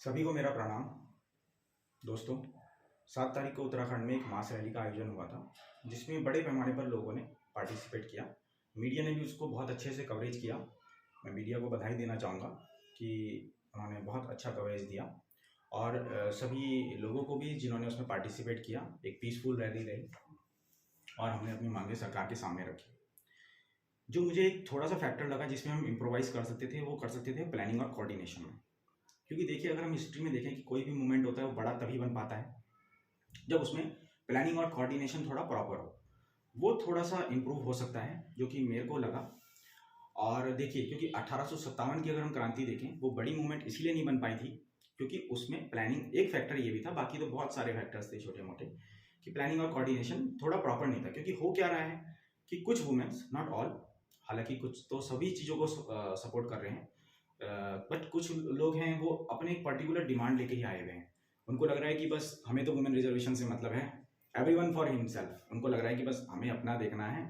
सभी को मेरा प्रणाम। दोस्तों, 7 तारीख को उत्तराखंड में एक मास रैली का आयोजन हुआ था, जिसमें बड़े पैमाने पर लोगों ने पार्टिसिपेट किया। मीडिया ने भी उसको बहुत अच्छे से कवरेज किया। मैं मीडिया को बधाई देना चाहूँगा कि उन्होंने बहुत अच्छा कवरेज दिया और सभी लोगों को भी जिन्होंने उसमें पार्टिसिपेट किया, एक पीसफुल रैली रही और हमने अपनी मांगें सरकार के सामने रखी। जो मुझे एक थोड़ा-सा फैक्टर लगा जिसमें हम इम्प्रोवाइज़ कर सकते थे, वो कर सकते थे प्लानिंग और कोऑर्डिनेशन में। क्योंकि देखिए, अगर हम हिस्ट्री में देखें कि कोई भी मूवमेंट होता है वो बड़ा तभी बन पाता है जब उसमें प्लानिंग और कोऑर्डिनेशन थोड़ा प्रॉपर हो। वो थोड़ा सा इम्प्रूव हो सकता है, जो कि मेरे को लगा। और देखिए, क्योंकि 1857 की अगर हम क्रांति देखें, वो बड़ी मूवमेंट इसीलिए नहीं बन पाई थी क्योंकि उसमें प्लानिंग एक फैक्टर ये भी था, बाकी तो बहुत सारे फैक्टर्स थे छोटे मोटे, कि प्लानिंग और कोऑर्डिनेशन थोड़ा प्रॉपर नहीं था। क्योंकि हो क्या रहा है कि कुछ वुमेन्स, नॉट ऑल, हालांकि कुछ तो सभी चीज़ों को सपोर्ट कर रहे हैं, बट कुछ लोग हैं वो अपने एक पर्टिकुलर डिमांड लेके ही आए हुए हैं। उनको लग रहा है कि बस हमें तो वुमेन रिजर्वेशन से मतलब है, एवरीवन फॉर हिमसेल्फ। उनको लग रहा है कि बस हमें अपना देखना है,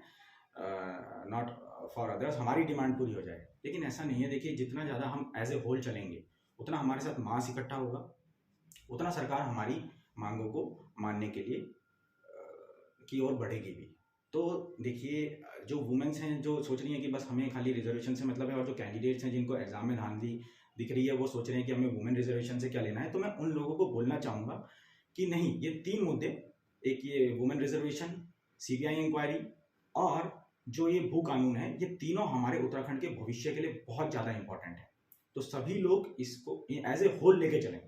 नॉट फॉर अदर्स, हमारी डिमांड पूरी हो जाए। लेकिन ऐसा नहीं है। देखिए, जितना ज़्यादा हम एज ए होल चलेंगे, उतना हमारे साथ मास इकट्ठा होगा, उतना सरकार हमारी मांगों को मानने के लिए की ओर बढ़ेगी भी। तो देखिए, जो वुमेन्स हैं जो सोच रही हैं कि बस हमें खाली रिजर्वेशन से मतलब है, और जो कैंडिडेट्स हैं जिनको एग्जाम में धांधली दिख रही है, वो सोच रहे हैं कि हमें वुमेन रिजर्वेशन से क्या लेना है, तो मैं उन लोगों को बोलना चाहूँगा कि नहीं, ये 3 मुद्दे, एक ये वुमेन रिजर्वेशन, सीबीआई इंक्वायरी और जो ये भू कानून है, ये तीनों हमारे उत्तराखंड के भविष्य के लिए बहुत ज़्यादा इंपॉर्टेंट है। तो सभी लोग इसको एज ए होल लेके चलें,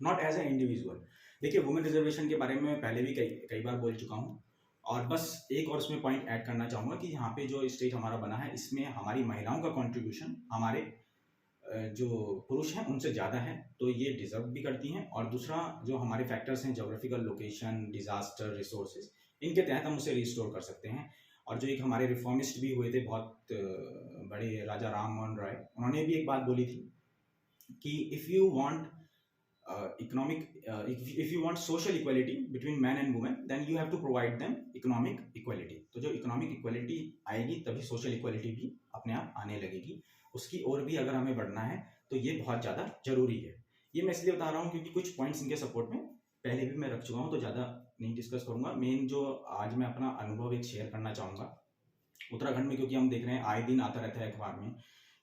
नॉट एज ए इंडिविजुअल। देखिए, वुमेन रिजर्वेशन के बारे में मैं पहले भी कई कई बार बोल चुका हूँ, और बस एक और इसमें पॉइंट ऐड करना चाहूँगा कि यहाँ पे जो स्टेज हमारा बना है, इसमें हमारी महिलाओं का कंट्रीब्यूशन हमारे जो पुरुष हैं उनसे ज़्यादा है, तो ये डिजर्व भी करती हैं। और दूसरा, जो हमारे फैक्टर्स हैं, जोग्राफिकल लोकेशन, डिजास्टर, रिसोर्सेज, इनके तहत हम उसे रिस्टोर कर सकते हैं। और जो एक हमारे रिफॉर्मिस्ट भी हुए थे बहुत बड़े, राजा राम मोहन रॉय, उन्होंने भी एक बात बोली थी कि if you want if you want social equality between man and woman, then you have to provide them economic equality. तो जो इकोनॉमिक इक्वलिटी आएगी, तभी सोशल इक्वलिटी भी अपने आप आने लगेगी। उसकी ओर भी अगर हमें बढ़ना है तो ये बहुत ज़्यादा जरूरी है। ये मैं इसलिए बता रहा हूँ क्योंकि कुछ पॉइंट्स इनके सपोर्ट में पहले भी मैं रख चुका हूँ, तो ज़्यादा नहीं डिस्कस करूँगा। मेन जो आज मैं अपना अनुभव एक शेयर करना चाहूँगा उत्तराखंड में, क्योंकि हम देख रहे हैं आए दिन आता रहता है अखबार में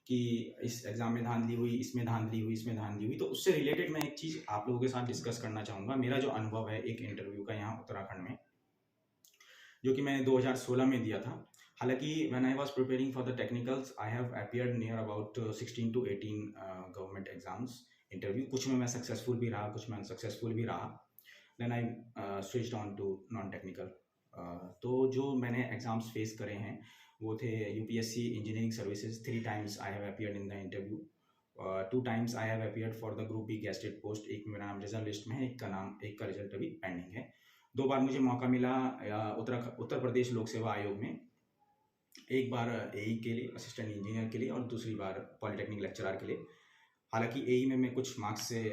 कि इस एग्ज़ाम में धांधली हुई, इसमें धांधली हुई, इसमें धांधली हुई। तो उससे रिलेटेड मैं एक चीज़ आप लोगों के साथ डिस्कस करना चाहूँगा। मेरा जो अनुभव है एक इंटरव्यू का यहाँ उत्तराखंड में, जो कि मैंने 2016 में दिया था। हालांकि when I was preparing for the technicals, I have appeared near about 16 to 18 government exams interview. कुछ में मैं सक्सेसफुल भी रहा, कुछ में अनसक्सेसफुल भी रहा। Then I switched on to non technical. तो जो मैंने एग्जाम्स फेस करे हैं वो थे UPSC engineering services, 3 times I have appeared in the interview. 2 times I have appeared for the group B gazetted post. एक मेरा नाम रिजर्व लिस्ट में है, एक का रिजल्ट अभी पेंडिंग है। 2 बार मुझे मौका मिला उत्तर प्रदेश लोक सेवा आयोग में, एक बार एई के लिए, असिस्टेंट इंजीनियर के लिए, और दूसरी बार पॉलिटेक्निक लेक्चरर के लिए। हालांकि एई में मैं कुछ मार्क्स से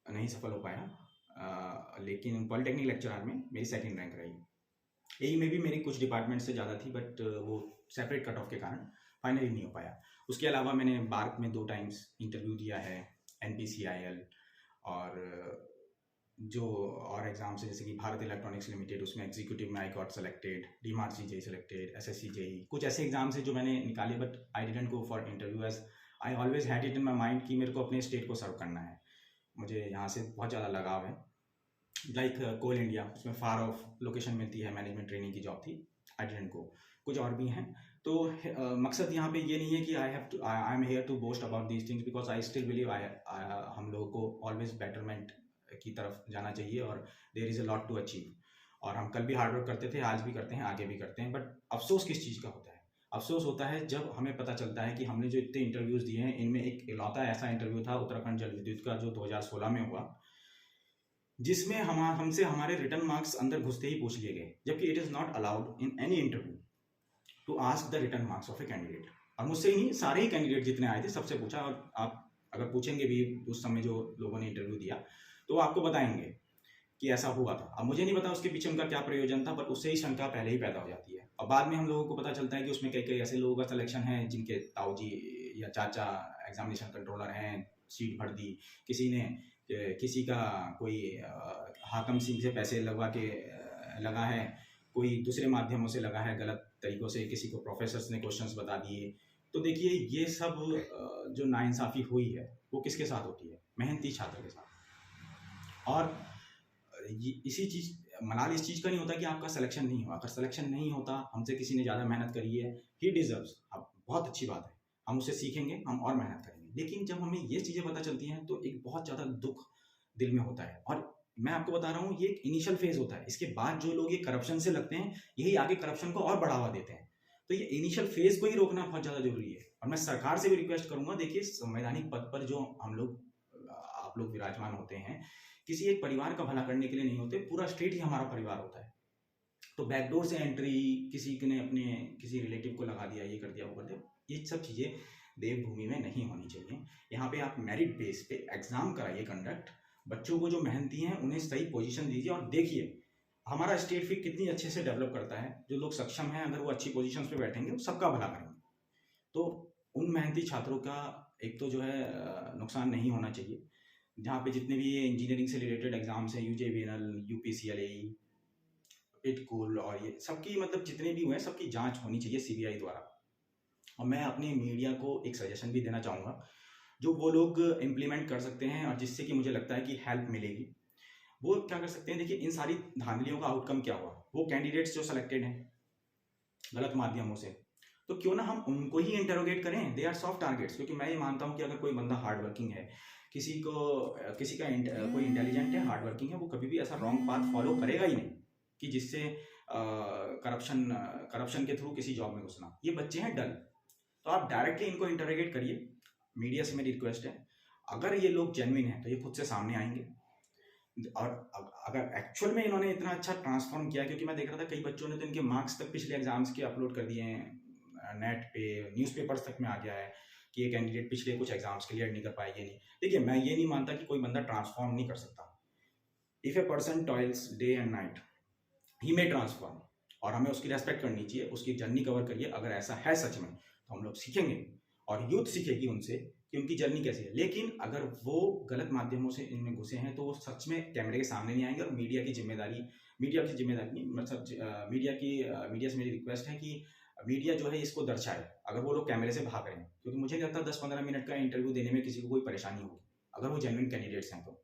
नहीं सफल हो पाया, लेकिन पॉलिटेक्निक लेक्चरर में मेरी 2nd रैंक रही। एई में भी मेरी कुछ डिपार्टमेंट से ज़्यादा थी, बट वो सेपरेट कट ऑफ के कारण फाइनली नहीं हो पाया। उसके अलावा मैंने बार्क में 2 times इंटरव्यू दिया है, NPCIL, और जो और एग्जाम्स है जैसे कि भारत इलेक्ट्रॉनिक्स लिमिटेड, उसमें एग्जीक्यूटिव में I got selected, DMARC JE selected, SSC JE, कुछ ऐसे एग्जाम्स हैं जो मैंने निकाले, but I didn't go for interview as I always had it in my mind कि मेरे को अपने स्टेट को सर्व करना है। मुझे यहाँ से बहुत ज़्यादा लगाव है। लाइक कोल इंडिया, उसमें फार ऑफ लोकेशन मिलती है, मैनेजमेंट ट्रेनिंग की जॉब थी, आई डिडंट गो। कुछ और भी हैं। तो मकसद यहाँ पे ये नहीं है कि I am here to boast about these things, because I still believe हम लोगों को ऑलवेज बेटरमेंट की तरफ जाना चाहिए, और there is a lot to achieve. और हम कल भी हार्डवर्क करते थे, आज भी करते हैं, आगे भी करते हैं। बट अफसोस किस चीज़ का होता है? अफसोस होता है जब हमें पता चलता है कि हमने जो इतने इंटरव्यूज़ दिए हैं, इनमें एक इकलौता ऐसा इंटरव्यू था उत्तराखंड जल विद्युत का, जो 2016 में हुआ, जिसमें हमसे हमारे रिटर्न मार्क्स अंदर घुसते ही पूछ लिए गए, जबकि it is not allowed in any interview to ask the written marks of a candidate. और मुझसे ही नहीं, सारे ही कैंडिडेट जितने आए थे सबसे पूछा। और आप अगर पूछेंगे भी उस समय जो लोगों ने इंटरव्यू दिया, तो वो आपको बताएंगे कि ऐसा हुआ था। अब मुझे नहीं पता उसके पीछे उनका क्या प्रयोजन था, पर उससे ही शंका पहले ही पैदा हो जाती है। और बाद में हम लोगों को पता चलता है कि उसमें कई कई ऐसे लोगों का सिलेक्शन है जिनके ताऊजी या चाचा एग्जामिनेशन कंट्रोलर हैं, सीट भर दी, किसी ने किसी का कोई हाकम सिंह से पैसे लगवा के लगा है, कोई दूसरे माध्यमों से लगा है, गलत तरीक़ों से किसी को प्रोफेसर्स ने क्वेश्चंस बता दिए। तो देखिए ये सब जो नाइंसाफ़ी हुई है वो किसके साथ होती है? मेहनती छात्र के साथ। और ये इसी चीज़ मलाल इस चीज़ का नहीं होता कि आपका सिलेक्शन नहीं हुआ। अगर सिलेक्शन नहीं होता, हमसे किसी ने ज़्यादा मेहनत करी है, ही डिज़र्व्स, अब बहुत अच्छी बात है, हम उससे सीखेंगे, हम और मेहनत करेंगे। लेकिन जब हमें ये चीज़ें पता चलती हैं तो एक बहुत ज़्यादा दुःख दिल में होता है। और मैं आपको बता रहा हूँ, ये एक इनिशियल फेज़ होता है। इसके बाद जो लोग ये करप्शन से लगते हैं, यही आगे करप्शन को और बढ़ावा देते हैं। तो ये इनिशियल फेज़ को ही रोकना बहुत ज़्यादा ज़रूरी है। और मैं सरकार से भी रिक्वेस्ट करूँगा, देखिए संवैधानिक पद पर जो हम लोग आप लोग विराजमान होते हैं, किसी एक परिवार का भला करने के लिए नहीं होते, पूरा स्टेट ही हमारा परिवार होता है। तो बैकडोर से एंट्री, किसी ने अपने किसी रिलेटिव को लगा दिया, ये कर दिया, वो कर दिया, ये सब चीज़ें देवभूमि में नहीं होनी चाहिए। यहाँ पे आप मेरिट बेस पे एग्ज़ाम कराइए कंडक्ट, बच्चों को जो मेहनती हैं उन्हें सही पोजीशन दीजिए और देखिए हमारा स्टेट फिर कितनी अच्छे से डेवलप करता है। जो लोग सक्षम हैं, अगर वो अच्छी पोजीशंस पे बैठेंगे, वो सबका भला करेंगे। तो उन मेहनती छात्रों का एक तो जो है नुकसान नहीं होना चाहिए। जहाँ पे जितने भी ये इंजीनियरिंग से रिलेटेड एग्जाम्स हैं, यूजेवीएनएल, यूपीसीएलएई, इटकूल और ये सबकी मतलब जितने भी हुए हैं, सबकी जांच होनी चाहिए सीबीआई द्वारा। और मैं अपने मीडिया को एक सजेशन भी देना चाहूँगा, जो वो लोग इम्प्लीमेंट कर सकते हैं और जिससे कि मुझे लगता है कि हेल्प मिलेगी। वो क्या कर सकते हैं? देखिए इन सारी धांधलियों का आउटकम क्या हुआ? वो कैंडिडेट्स जो सेलेक्टेड हैं गलत माध्यमों से, तो क्यों ना हम उनको ही इंटरोगेट करें। They are soft targets. क्योंकि मैं ये मानता हूँ कि अगर कोई बंदा हार्ड वर्किंग है, किसी का कोई इंटेलिजेंट है, हार्ड वर्किंग है, वो कभी भी ऐसा रॉन्ग पाथ फॉलो करेगा ही नहीं कि जिससे करप्शन के थ्रू किसी जॉब में घुसना। ये बच्चे हैं डल, तो आप डायरेक्टली इनको इंटरोगेट करिए। मीडिया से मेरी रिक्वेस्ट है, अगर ये लोग जेन्युइन हैं तो ये खुद से सामने आएंगे। और अगर एक्चुअल में इन्होंने इतना अच्छा ट्रांसफॉर्म किया, क्योंकि मैं देख रहा था कई बच्चों ने तो इनके मार्क्स तक पिछले एग्जाम्स के अपलोड कर दिए हैं नेट पे, न्यूज़पेपर्स तक में आ गया है कि ये कैंडिडेट पिछले कुछ एग्जाम्स क्लियर नहीं कर पाए। ये नहीं, देखिए मैं ये नहीं मानता कि कोई बंदा ट्रांसफॉर्म नहीं कर सकता। If a person toils day and night, he may transform, और हमें उसकी रेस्पेक्ट करनी चाहिए, उसकी जर्नी कवर करिए। अगर ऐसा है सच में तो हम लोग सीखेंगे और यूथ सीखेगी उनसे कि उनकी जर्नी कैसी है। लेकिन अगर वो गलत माध्यमों से इनमें घुसे हैं तो वो सच में कैमरे के सामने नहीं आएंगे। और मीडिया की जिम्मेदारी नहीं, मतलब मीडिया से मेरी रिक्वेस्ट है कि मीडिया जो है इसको दर्शाए, अगर वो लोग कैमरे से भाग रहे हैं। क्योंकि मुझे नहीं लगता 10-15 मिनट का इंटरव्यू देने में किसी को कोई परेशानी होगी, अगर वो जेन्युइन कैंडिडेट्स हैं तो।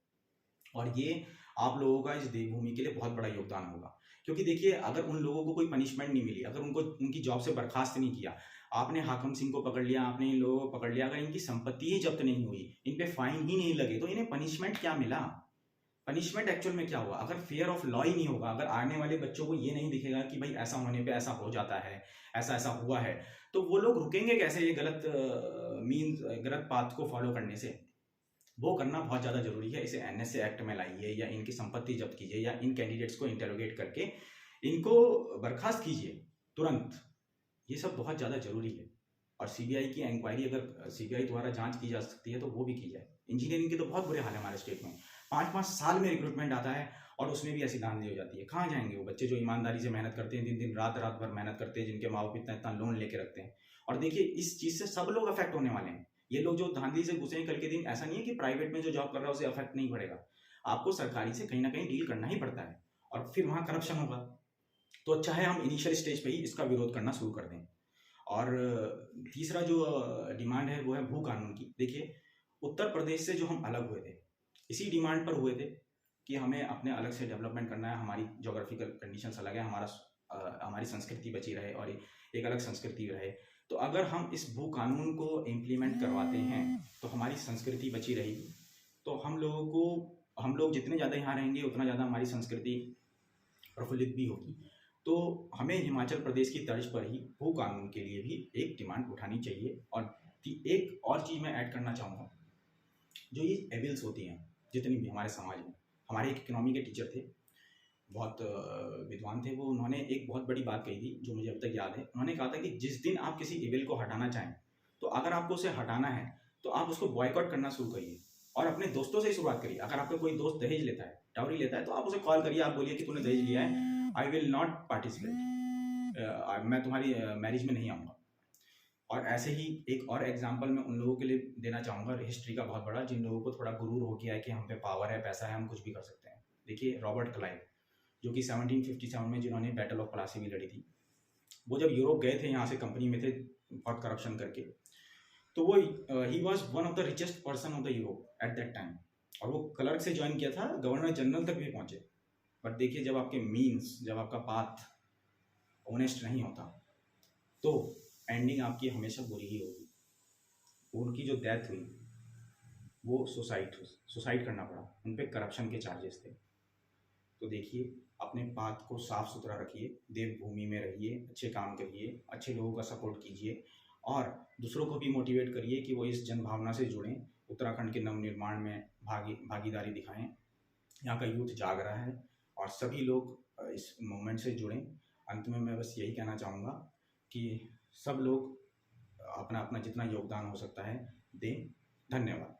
और ये आप लोगों का इस देवभूमि के लिए बहुत बड़ा योगदान होगा। क्योंकि देखिए अगर उन लोगों को कोई पनिशमेंट नहीं मिली, अगर उनको उनकी जॉब से बर्खास्त नहीं किया, आपने हाकम सिंह को पकड़ लिया, आपने इन लोगों को पकड़ लिया, अगर इनकी संपत्ति ही जब्त नहीं हुई, इन पे फाइन ही नहीं लगे, तो इन्हें पनिशमेंट क्या मिला? पनिशमेंट एक्चुअल में क्या हुआ? अगर फेयर ऑफ लॉ ही नहीं होगा, अगर आने वाले बच्चों को ये नहीं दिखेगा कि भाई ऐसा होने पे ऐसा हो जाता है, ऐसा ऐसा हुआ है, तो वो लोग रुकेंगे कैसे ये गलत पाथ को फॉलो करने से? वो करना बहुत ज़्यादा जरूरी है। इसे एनएसए एक्ट में लाइए, या इनकी संपत्ति जब्त कीजिए, या इन कैंडिडेट्स को इंटेरोगेट करके इनको बर्खास्त कीजिए तुरंत। ये सब बहुत ज़्यादा जरूरी है। और सीबीआई की इंक्वायरी, अगर सीबीआई द्वारा जांच की जा सकती है तो वो भी की जाए। इंजीनियरिंग के तो बहुत बुरे हाल है हमारे स्टेट में, 5-5 साल में रिक्रूटमेंट आता है और उसमें भी ऐसी धांधली हो जाती है। कहाँ जाएंगे वो बच्चे जो ईमानदारी से मेहनत करते हैं, दिन दिन रात रात भर मेहनत करते हैं, जिनके माँ बाप इतना इतना लोन लेके रखते हैं। और देखिए इस चीज़ से सब लोग अफेक्ट होने वाले हैं। ये लोग जो धांधली से घुसे हैं, कल के दिन ऐसा नहीं है कि प्राइवेट में जो जॉब कर रहा है उसे अफेक्ट नहीं पड़ेगा, आपको सरकारी से कहीं ना कहीं डील करना ही पड़ता है, और फिर वहाँ करप्शन होगा। तो अच्छा है हम इनिशियल स्टेज पे ही इसका विरोध करना शुरू कर दें। और तीसरा जो डिमांड है वो है भू कानून की। देखिए उत्तर प्रदेश से जो हम अलग हुए थे, इसी डिमांड पर हुए थे कि हमें अपने अलग से डेवलपमेंट करना है, हमारी जोग्राफिकल कंडीशंस अलग है, हमारी संस्कृति बची रहे और एक अलग संस्कृति रहे। तो अगर हम इस भू कानून को इम्प्लीमेंट करवाते हैं तो हमारी संस्कृति बची रहेगी। तो हम लोग जितने ज़्यादा यहाँ रहेंगे उतना ज़्यादा हमारी संस्कृति प्रफुल्लित भी होगी। तो हमें हिमाचल प्रदेश की तर्ज पर ही भू कानून के लिए भी एक डिमांड उठानी चाहिए। और एक और चीज़ मैं ऐड करना चाहूँगा, जो ये एविल्स होती हैं जितनी भी हमारे समाज में, हमारे एक इकोनॉमी के टीचर थे, बहुत विद्वान थे वो, उन्होंने एक बहुत बड़ी बात कही थी जो मुझे अब तक याद है। उन्होंने कहा था कि जिस दिन आप किसी एविल को हटाना चाहें, तो अगर आपको उसे हटाना है तो आप उसको बॉयकॉट करना शुरू करिए और अपने दोस्तों से ही शुरुआत करिए। अगर आपका कोई दोस्त दहेज लेता है, डाउरी लेता है, तो आप उसे कॉल करिए, आप बोलिए कि तूने दहेज लिया है, आई विल नॉट पार्टिसिपेट, मैं तुम्हारी मैरिज में नहीं आऊँगा। और ऐसे ही एक और एग्जांपल मैं उन लोगों के लिए देना चाहूँगा हिस्ट्री का बहुत बड़ा, जिन लोगों को थोड़ा गुरूर हो गया है कि हम पे पावर है, पैसा है, हम कुछ भी कर सकते हैं। देखिए रॉबर्ट क्लाइव, जो कि 1757 में जिन्होंने बैटल ऑफ प्लासी भी लड़ी थी, वो जब यूरोप गए थे, यहाँ से कंपनी में थे बहुत करप्शन करके, तो वो he was one of the richest person of the Europe at that time, और वो क्लर्क से ज्वाइन किया था, गवर्नर जनरल तक भी पहुंचे। बट देखिए जब आपके मीन्स, जब आपका पाथ ऑनेस्ट नहीं होता तो एंडिंग आपकी हमेशा बुरी ही होगी। उनकी जो डेथ हुई वो सुसाइड करना पड़ा, उन पर करप्शन के चार्जेस थे। तो देखिए अपने पाथ को साफ सुथरा रखिए, देवभूमि में रहिए, अच्छे काम करिए, अच्छे लोगों का सपोर्ट कीजिए और दूसरों को भी मोटिवेट करिए कि वो इस जनभावना से जुड़ें, उत्तराखंड के नवनिर्माण में भागीदारी दिखाएं। यहाँ का यूथ जाग रहा है और सभी लोग इस मूवमेंट से जुड़ें। अंत में मैं बस यही कहना चाहूँगा कि सब लोग अपना अपना जितना योगदान हो सकता है दें। धन्यवाद।